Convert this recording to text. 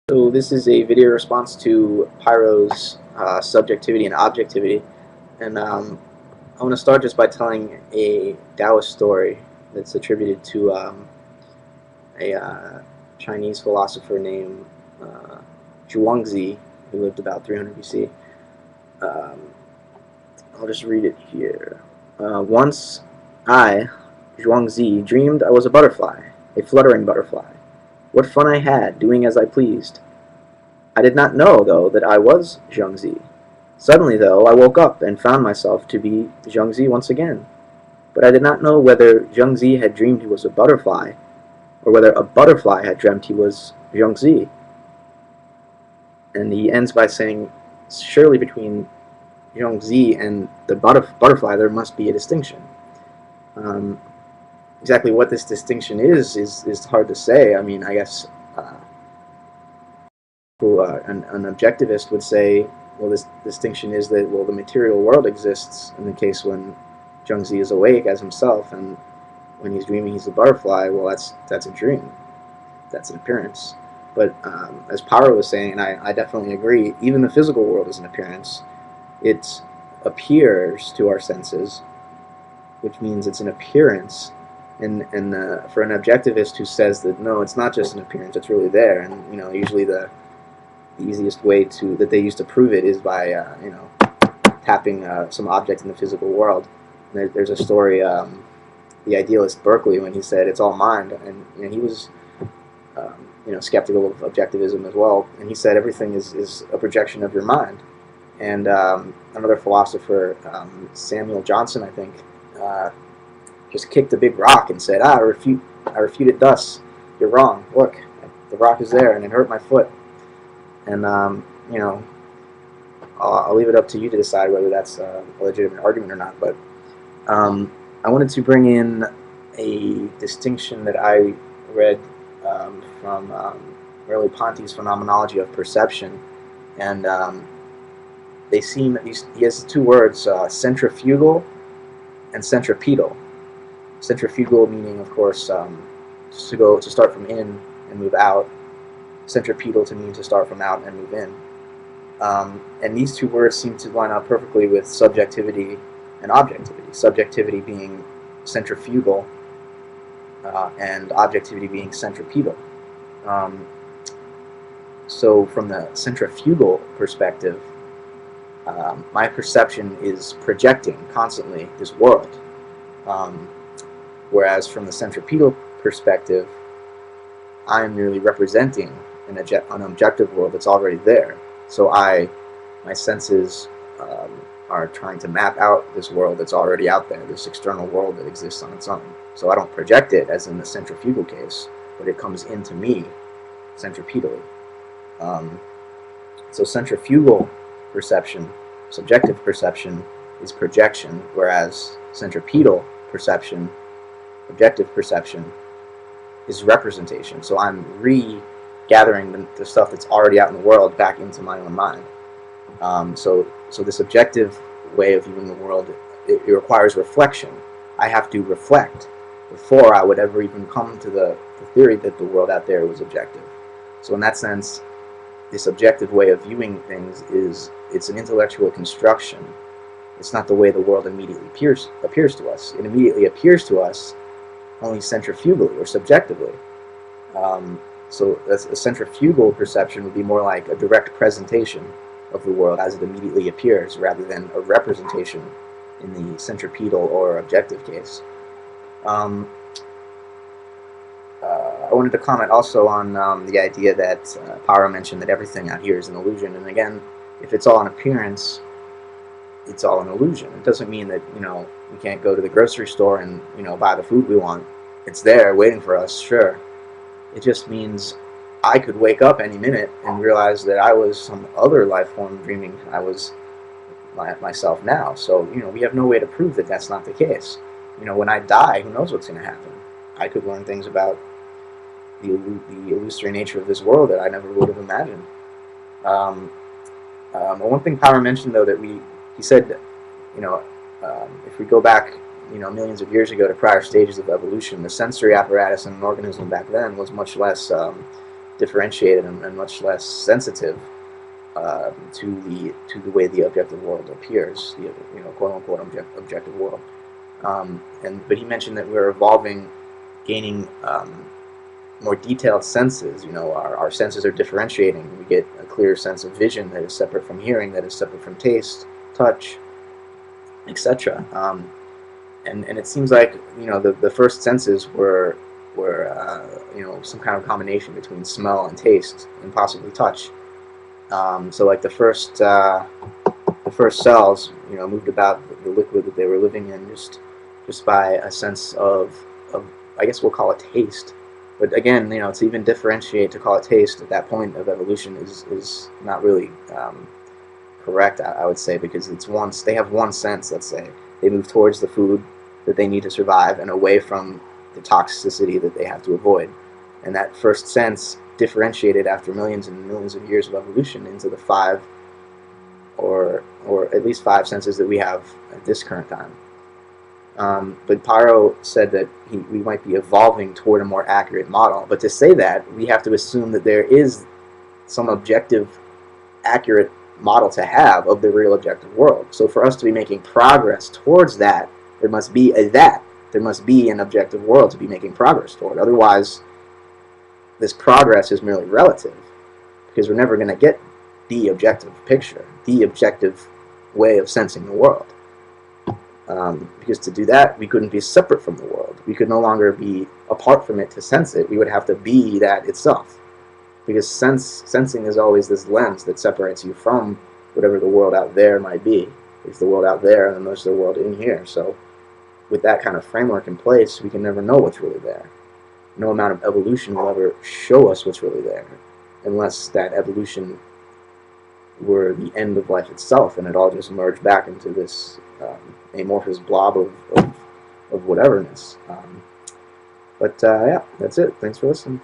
So this is a video response to Pyro's subjectivity and objectivity, and I want to start just by telling a Taoist story that's attributed to a Chinese philosopher named Zhuangzi, who lived about 300 BC. Um, I'll just read it here. Once I, Zhuangzi, dreamed I was a butterfly, a fluttering butterfly. What fun I had, doing as I pleased. I did not know, though, that I was Zhuangzi. Suddenly, though, I woke up and found myself to be Zhuangzi once again. But I did not know whether Zhuangzi had dreamed he was a butterfly, or whether a butterfly had dreamt he was Zhuangzi. And he ends by saying, surely between Zhuangzi and the butterfly there must be a distinction. Um, exactly what this distinction is hard to say. I mean, I guess an objectivist would say, well, this distinction is that, well, the material world exists in the case when Zhuangzi is awake as himself, and when he's dreaming he's a butterfly. Well, that's a dream. That's an appearance. But as Paro was saying, and I definitely agree, even the physical world is an appearance. It appears to our senses, which means it's an appearance. And for an objectivist who says that no, it's not just an appearance, it's really there, and usually the easiest way that they use to prove it is by tapping some object in the physical world. And there's a story, the idealist Berkeley, when he said it's all mind, and he was skeptical of objectivism as well, and he said everything is a projection of your mind. And another philosopher, Samuel Johnson, I think, just kicked a big rock and said, I refute it thus. You're wrong. Look, the rock is there, and it hurt my foot. And I'll leave it up to you to decide whether that's a legitimate argument or not. But I wanted to bring in a distinction that I read from Merleau-Ponty's Phenomenology of Perception, and they seem, he has two words, centrifugal and centripetal. Centrifugal meaning, of course, to start from in and move out. Centripetal to mean to start from out and move in. And these two words seem to line up perfectly with subjectivity and objectivity. Subjectivity being centrifugal and objectivity being centripetal. So from the centrifugal perspective, my perception is projecting constantly this world. Whereas from the centripetal perspective, I am merely representing an objective world that's already there. So my senses are trying to map out this world that's already out there, this external world that exists on its own. So I don't project it, as in the centrifugal case, but it comes into me centripetally. So centrifugal perception, subjective perception, is projection, whereas centripetal perception, objective perception, is representation. So I'm regathering the stuff that's already out in the world back into my own mind. So this objective way of viewing the world, it requires reflection. I have to reflect before I would ever even come to the theory that the world out there was objective. So in that sense, this objective way of viewing things it's an intellectual construction. It's not the way the world immediately appears to us. It immediately appears to us only centrifugally or subjectively. So a centrifugal perception would be more like a direct presentation of the world as it immediately appears, rather than a representation in the centripetal or objective case. I wanted to comment also on the idea that Paro mentioned that everything out here is an illusion. And again, if it's all an appearance, it's all an illusion. It doesn't mean that we can't go to the grocery store and buy the food we want. It's there waiting for us, sure. It just means I could wake up any minute and realize that I was some other life form dreaming I was myself now. So we have no way to prove that that's not the case. When I die, who knows what's going to happen? I could learn things about the illusory nature of this world that I never would have imagined. One thing Power mentioned, though, that he said, if we go back, millions of years ago to prior stages of evolution, the sensory apparatus in an organism back then was much less differentiated and much less sensitive to the way the objective world appears, the quote unquote objective world. But he mentioned that we're evolving, gaining more detailed senses. Our senses are differentiating. We get a clear sense of vision that is separate from hearing, that is separate from taste, touch, etc. And it seems like the first senses were some kind of combination between smell and taste and possibly touch. So like the first cells moved about the liquid that they were living in just by a sense of I guess we'll call it taste. But again, to even differentiate, to call it taste at that point of evolution is not really correct, I would say, because they have one sense. Let's say they move towards the food that they need to survive and away from the toxicity that they have to avoid. And that first sense differentiated after millions and millions of years of evolution into the five, or at least five senses that we have at this current time. But Paro said that we might be evolving toward a more accurate model. But to say that, we have to assume that there is some objective, accurate model to have of the real objective world. So for us to be making progress towards that, there must be there must be an objective world to be making progress toward. Otherwise, this progress is merely relative, because we're never going to get the objective picture, the objective way of sensing the world. Because to do that, we couldn't be separate from the world. We could no longer be apart from it to sense it. We would have to be that itself. Because sensing is always this lens that separates you from whatever the world out there might be. There's the world out there, and then there's the world in here. So with that kind of framework in place, we can never know what's really there. No amount of evolution will ever show us what's really there, unless that evolution were the end of life itself, and it all just merged back into this amorphous blob of whateverness. Yeah, that's it. Thanks for listening.